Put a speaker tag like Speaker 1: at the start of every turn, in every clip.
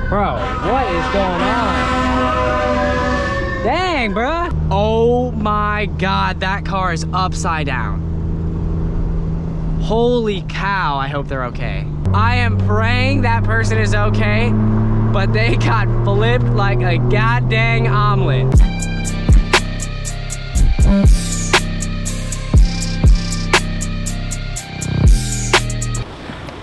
Speaker 1: Bro, what is going on? Dang, bruh. Oh my God, that car is upside down. Holy cow, I hope they're okay. I am praying that person is okay, but they got flipped like a goddamn omelet.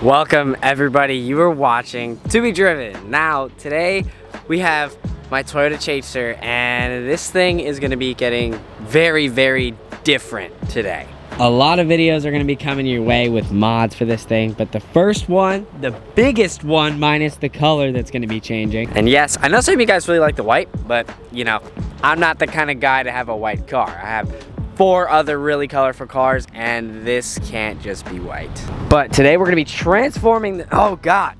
Speaker 1: Welcome everybody, you are watching To Be Driven. Now today we have my Toyota Chaser and this thing is going to be getting very, very different today. A lot of videos are going to be coming your way with mods for this thing, but the first one, the biggest one minus the color that's going to be changing. And yes, I know some of you guys really like the white, but you know, I'm not the kind of guy to have a white car. I have 4 other really colorful cars and this can't just be white. But today we're gonna be transforming the, oh God,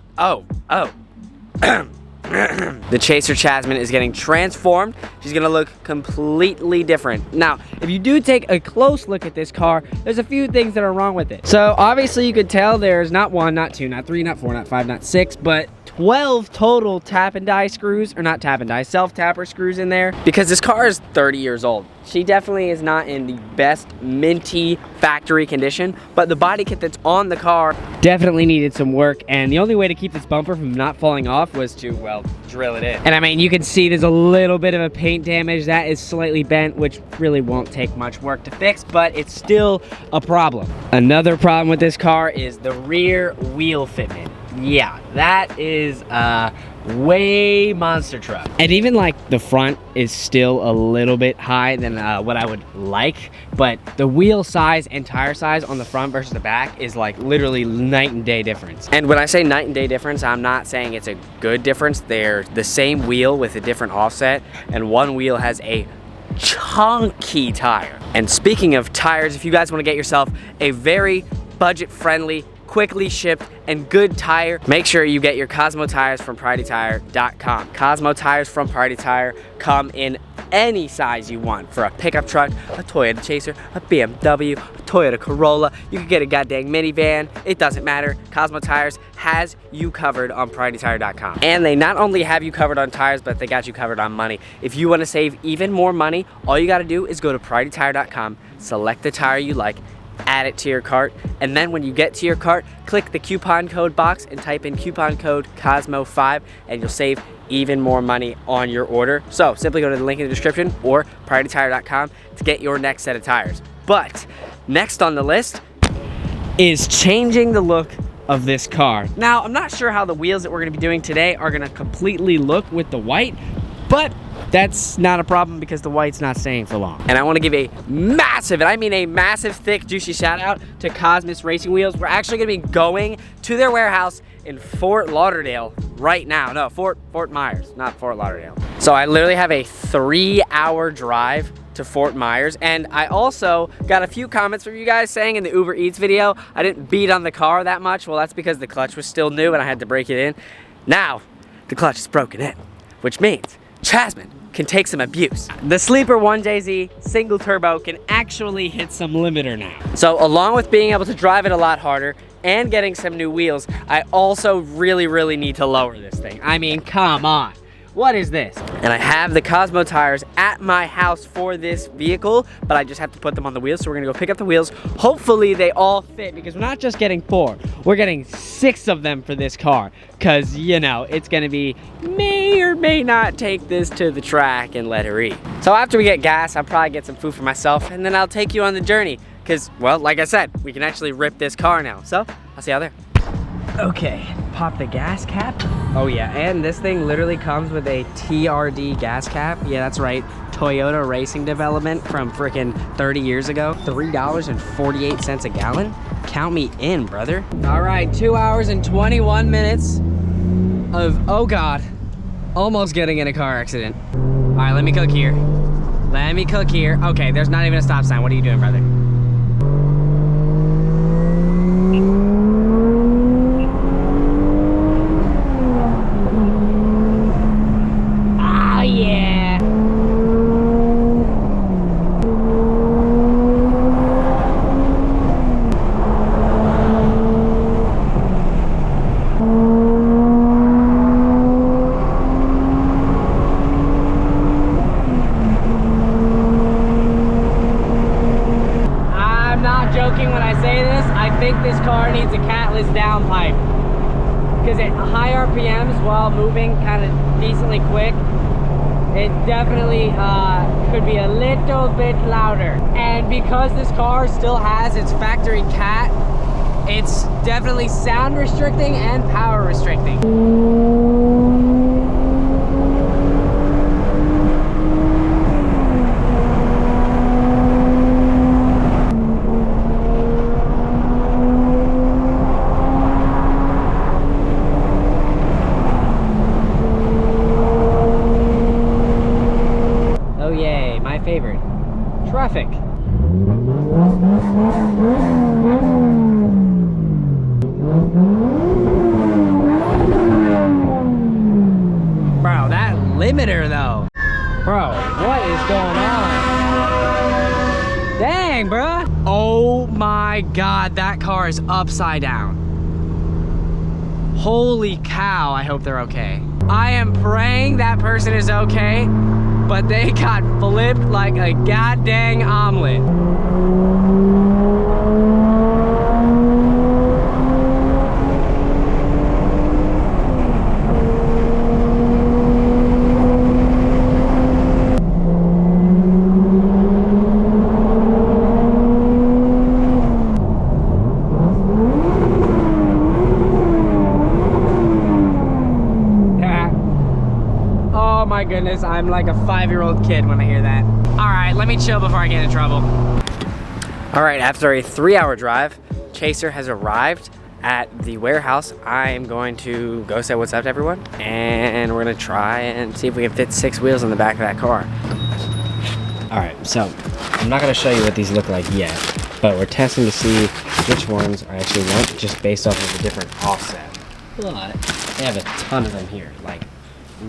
Speaker 1: the Chaser Chasmin is getting transformed. She's gonna look completely different. Now, if you do take a close look at this car, there's a few things that are wrong with it. So obviously you could tell there's not 1, not 2, not 3, not 4, not 5, not 6, but 12 total tap and die screws, or not tap and die, self-tapper screws in there, because this car is 30 years old. She definitely is not in the best minty factory condition, but the body kit that's on the car definitely needed some work, and the only way to keep this bumper from not falling off was to, well, drill it in. And I mean, you can see there's a little bit of a paint damage that is slightly bent, which really won't take much work to fix, but it's still a problem. Another problem with this car is the rear wheel fitment. Yeah, that is way monster truck. And even like the front is still a little bit high than what I would like, but the wheel size and tire size on the front versus the back is like literally night and day difference. And when I say night and day difference, I'm not saying it's a good difference. They're the same wheel with a different offset, and one wheel has a chunky tire. And speaking of tires, if you guys want to get yourself a very budget-friendly, quickly shipped and good tire, make sure you get your Cosmo tires from PriorityTire.com. Cosmo tires from Priority Tire come in any size you want, for a pickup truck, a Toyota Chaser, a BMW, a Toyota Corolla. You could get a goddamn minivan, it doesn't matter. Cosmo tires has you covered on PriorityTire.com. And they not only have you covered on tires, but they got you covered on money. If you want to save even more money, all you got to do is go to PriorityTire.com, select the tire you like, add it to your cart, and then when you get to your cart, click the coupon code box and type in coupon code COSMO5 and you'll save even more money on your order. So simply go to the link in the description or PriorityTire.com to get your next set of tires. But next on the list is changing the look of this car. Now, I'm not sure how the wheels that we're going to be doing today are going to completely look with the white, but that's not a problem because the white's not staying for long. And I want to give a massive, and I mean a massive, thick, juicy shout out to Cosmos Racing Wheels. We're actually going to be going to their warehouse in Fort Lauderdale right now. No, Fort Myers, not Fort Lauderdale. So I literally have a 3-hour drive to Fort Myers, and I also got a few comments from you guys saying in the Uber Eats video I didn't beat on the car that much. Well, that's because the clutch was still new and I had to break it in. Now the clutch is broken in, which means Chasmin can take some abuse. The Sleeper 1JZ single turbo can actually hit some limiter now. So along with being able to drive it a lot harder and getting some new wheels, I also really need to lower this thing. I mean, come on. What is this? And I have the Cosmo tires at my house for this vehicle, but I just have to put them on the wheels. So we're gonna go pick up the wheels. Hopefully they all fit, because we're not just getting 4, we're getting 6 of them for this car. Cause you know, it's gonna be, may or may not take this to the track and let her eat. So after we get gas, I'll probably get some food for myself, and then I'll take you on the journey. Cause, well, like I said, we can actually rip this car now. So I'll see you out there. Okay, pop the gas cap. Oh yeah, and this thing literally comes with a TRD gas cap. Yeah, that's right, Toyota Racing Development from freaking 30 years ago. $3.48 a gallon. Count me in, brother. All right, 2 hours and 21 minutes of, oh God, almost getting in a car accident. All right, let me cook here. Let me cook here. Okay, there's not even a stop sign. What are you doing, brother? RPMs while moving kind of decently quick, it definitely could be a little bit louder. And because this car still has its factory cat, it's definitely sound restricting and power restricting. Favorite traffic. Bro, that limiter though. Bro, what is going on? Dang, bro. Oh my God, that car is upside down. Holy cow, I hope they're okay. I am praying that person is okay, but they got flipped like a goddamn omelet. Oh my goodness, I'm like a 5-year-old kid when I hear that. All right, let me chill before I get in trouble. All right, after a 3-hour drive, Chaser has arrived at the warehouse. I am going to go say what's up to everyone, and we're gonna try and see if we can fit 6 wheels in the back of that car. All right, so I'm not gonna show you what these look like yet, but we're testing to see which ones I actually want just based off of a different offset. But they have a ton of them here, like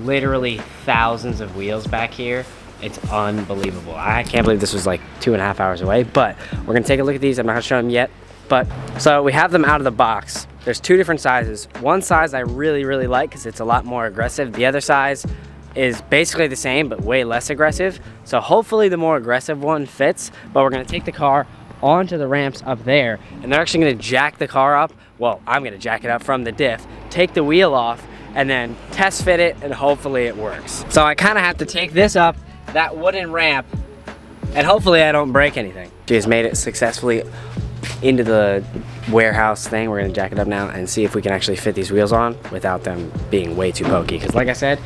Speaker 1: literally thousands of wheels back here. It's unbelievable. I can't believe this was like 2.5 hours away, but we're gonna take a look at these. I'm not gonna show them yet, but so we have them out of the box. There's 2 different sizes. One size I really like because it's a lot more aggressive. The other size is basically the same, but way less aggressive. So hopefully the more aggressive one fits, but we're gonna take the car onto the ramps up there, and they're actually gonna jack the car up. Well, I'm gonna jack it up from the diff, take the wheel off, and then test fit it, and hopefully it works. So I kind of have to take this up that wooden ramp, and hopefully I don't break anything. She has made it successfully into the warehouse thing. We're gonna jack it up now and see if we can actually fit these wheels on without them being way too pokey. Because like I said,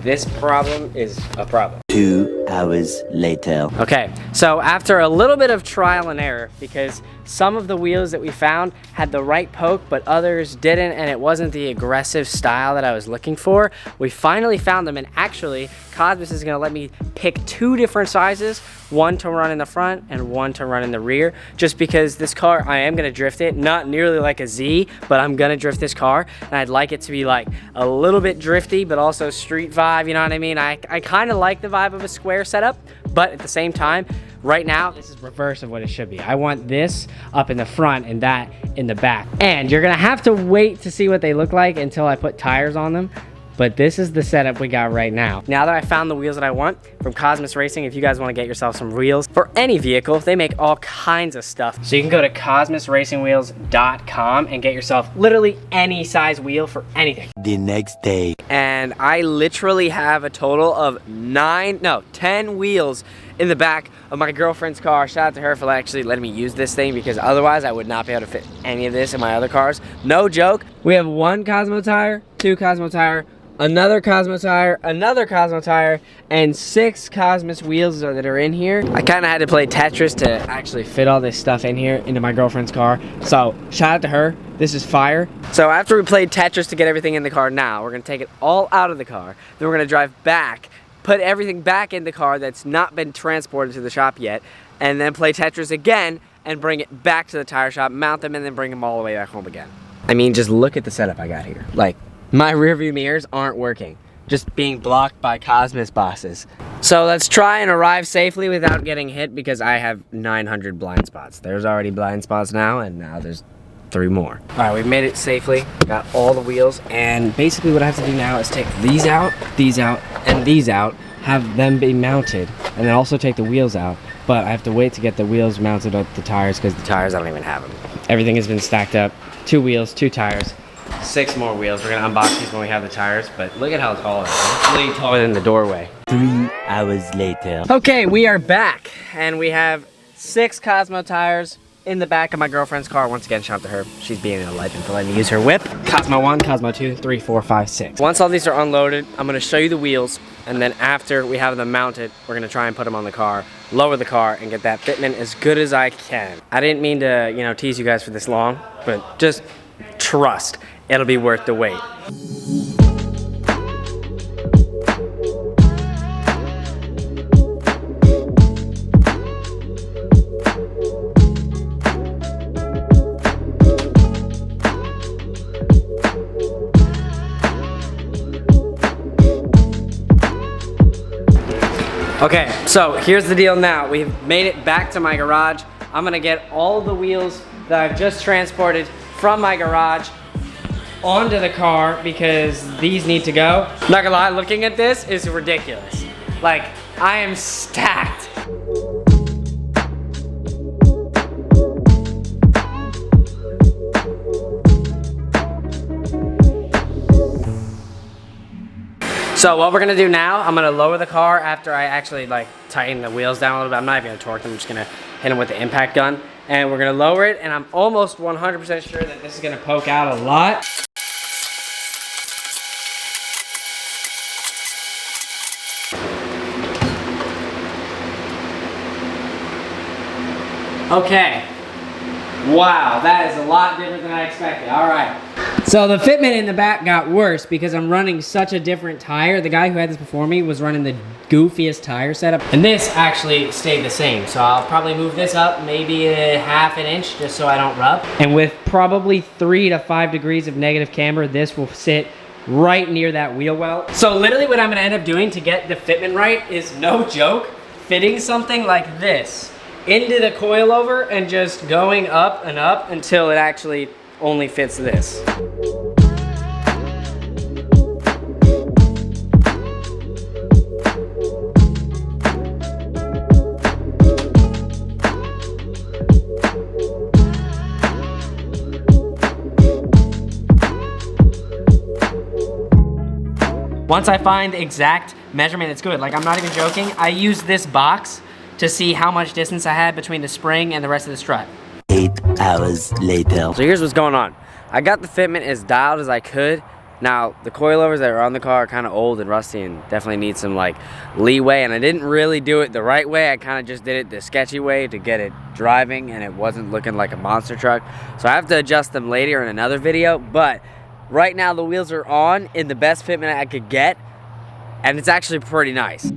Speaker 1: this problem is a problem.
Speaker 2: 2 hours later.
Speaker 1: Okay, so after a little bit of trial and error, because some of the wheels that we found had the right poke, but others didn't, and it wasn't the aggressive style that I was looking for, we finally found them, and actually, Cosmos is gonna let me pick 2 different sizes, one to run in the front and one to run in the rear, just because this car, I am gonna drift it, not nearly like a Z, but I'm gonna drift this car, and I'd like it to be like a little bit drifty, but also street vibe, you know what I mean? I kind of like the vibe of a square setup, but at the same time, right now, this is reverse of what it should be. I want this up in the front and that in the back. And you're gonna have to wait to see what they look like until I put tires on them. But this is the setup we got right now. Now that I found the wheels that I want from Cosmos Racing, if you guys wanna get yourself some wheels for any vehicle, they make all kinds of stuff. So you can go to cosmosracingwheels.com and get yourself literally any size wheel for anything.
Speaker 2: The next day.
Speaker 1: And I literally have a total of 10 wheels in the back of my girlfriend's car. Shout out to her for actually letting me use this thing, because otherwise I would not be able to fit any of this in my other cars. No joke. We have 1 Cosmo tire, 2 Cosmo tire, another Cosmo tire, and 6 Cosmos wheels that are in here. I kind of had to play Tetris to actually fit all this stuff in here into my girlfriend's car. So shout out to her. This is fire. So after we played Tetris to get everything in the car, now we're gonna take it all out of the car. Then we're gonna drive back, put everything back in the car that's not been transported to the shop yet, and then play Tetris again and bring it back to the tire shop, mount them, and then bring them all the way back home again. I mean, just look at the setup I got here. Like, my rear view mirrors aren't working, just being blocked by Cosmos bosses. So let's try and arrive safely without getting hit, because I have 900 blind spots. There's already blind spots now, and now there's 3 more. All right, we've made it safely. Got all the wheels, and basically what I have to do now is take these out, and these out, have them be mounted, and then also take the wheels out. But I have to wait to get the wheels mounted up the tires, because the tires, I don't even have them. Everything has been stacked up. 2 wheels, 2 tires. 6 more wheels. We're gonna unbox these when we have the tires, but look at how tall it is. It's literally taller than the doorway.
Speaker 2: 3 hours later.
Speaker 1: Okay, we are back, and we have 6 Cosmo tires in the back of my girlfriend's car. Once again, shout out to her. She's being a legend for letting me use her whip. Cosmo 1, Cosmo 2, 3, 4, 5, 6. Once all these are unloaded, I'm gonna show you the wheels, and then after we have them mounted, we're gonna try and put them on the car, lower the car, and get that fitment as good as I can. I didn't mean to, you know, tease you guys for this long, but just trust, it'll be worth the wait. Okay, so here's the deal now. We've made it back to my garage. I'm gonna get all the wheels that I've just transported from my garage onto the car because these need to go. Not gonna lie, looking at this is ridiculous. Like, I am stacked. So what we're gonna do now, I'm gonna lower the car after I actually like tighten the wheels down a little bit. I'm not even gonna torque them, I'm just gonna hit them with the impact gun. And we're gonna lower it, and I'm almost 100% sure that this is gonna poke out a lot. Okay. Wow, that is a lot different than I expected. All right. So the fitment in the back got worse because I'm running such a different tire. The guy who had this before me was running the goofiest tire setup. And this actually stayed the same. So I'll probably move this up maybe a half an inch just so I don't rub. And with probably 3 to 5 degrees of negative camber, this will sit right near that wheel well. So literally what I'm gonna end up doing to get the fitment right is, no joke, fitting something like this into the coilover and just going up and up until it actually only fits this. Once I find the exact measurement, it's good. Like, I'm not even joking. I use this box to see how much distance I had between the spring and the rest of the strut.
Speaker 2: 8 hours later.
Speaker 1: So here's what's going on. I got the fitment as dialed as I could. Now, the coilovers that are on the car are kind of old and rusty and definitely need some like leeway, and I didn't really do it the right way. I kind of just did it the sketchy way to get it driving, and it wasn't looking like a monster truck. So I have to adjust them later in another video, but right now the wheels are on in the best fitment I could get, and it's actually pretty nice.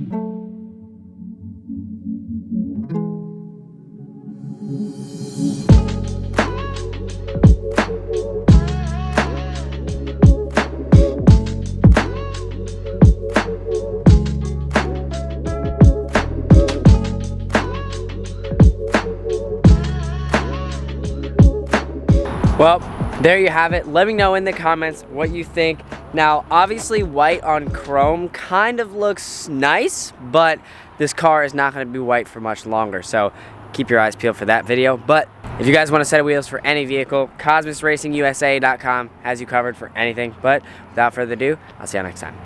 Speaker 1: Well, there you have it. Let me know in the comments what you think. Now, obviously white on chrome kind of looks nice, but this car is not going to be white for much longer, so keep your eyes peeled for that video. But if you guys want a set of wheels for any vehicle, CosmosRacingUSA.com has you covered for anything. But without further ado, I'll see you next time.